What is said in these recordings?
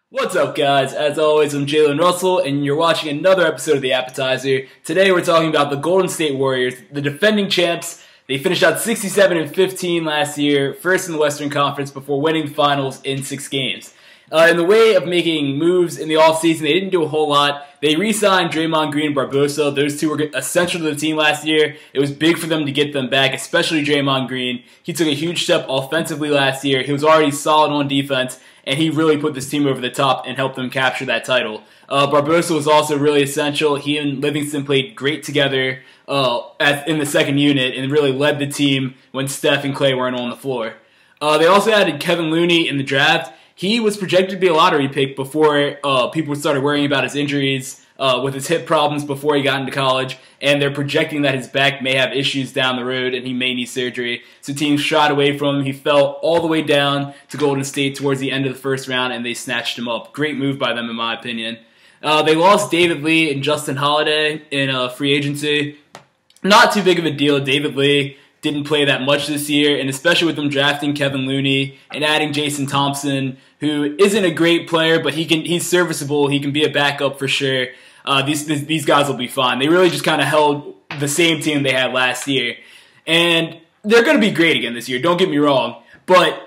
What's up, guys? As always, I'm Jalen Russell, and you're watching another episode of the Appetizer. Today, we're talking about the Golden State Warriors, the defending champs. They finished out 67-15 last year, first in the Western Conference, before winning the finals in 6 games. In the way of making moves in the offseason, they didn't do a whole lot. They re-signed Draymond Green and Barbosa. Those two were essential to the team last year. It was big for them to get them back, especially Draymond Green. He took a huge step offensively last year. He was already solid on defense, and he really put this team over the top and helped them capture that title. Barbosa was also really essential. He and Livingston played great together in the second unit and really led the team when Steph and Clay weren't on the floor. They also added Kevin Looney in the draft. He was projected to be a lottery pick before people started worrying about his injuries with his hip problems before he got into college, and they're projecting that his back may have issues down the road and he may need surgery. So teams shied away from him. He fell all the way down to Golden State towards the end of the first round, and they snatched him up. Great move by them, in my opinion. They lost David Lee and Justin Holiday in free agency. Not too big of a deal. David Lee didn't play that much this year, and especially with them drafting Kevin Looney and adding Jason Thompson, who isn't a great player, but he's serviceable. He can be a backup for sure. These guys will be fine. They really just kind of held the same team they had last year, and they're going to be great again this year. Don't get me wrong, but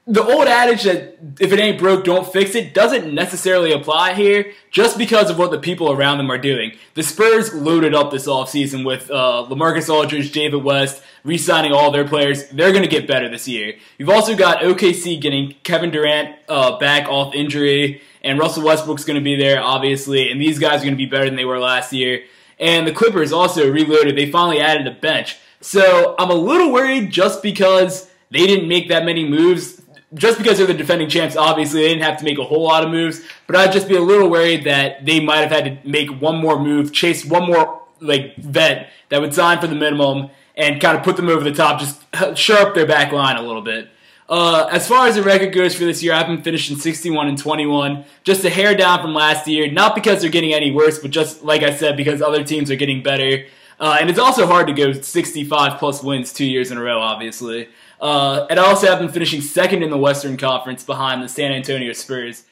the old adage that if it ain't broke, don't fix it doesn't necessarily apply here just because of what the people around them are doing. The Spurs loaded up this offseason with LaMarcus Aldridge, David West, re-signing all their players. They're going to get better this year. You've also got OKC getting Kevin Durant back off injury, and Russell Westbrook's going to be there, obviously, and these guys are going to be better than they were last year. And the Clippers also reloaded. They finally added a bench. So I'm a little worried just because they didn't make that many moves. Just because they're the defending champs, obviously, they didn't have to make a whole lot of moves. But I'd just be a little worried that they might have had to make one more move, chase one more vet that would sign for the minimum and kind of put them over the top, just shore up their back line a little bit. As far as the record goes for this year, I've been finishing 61-21, just a hair down from last year. Not because they're getting any worse, but just, like I said, because other teams are getting better. And it's also hard to go 65-plus wins 2 years in a row, obviously. And I also have been finishing second in the Western Conference behind the San Antonio Spurs.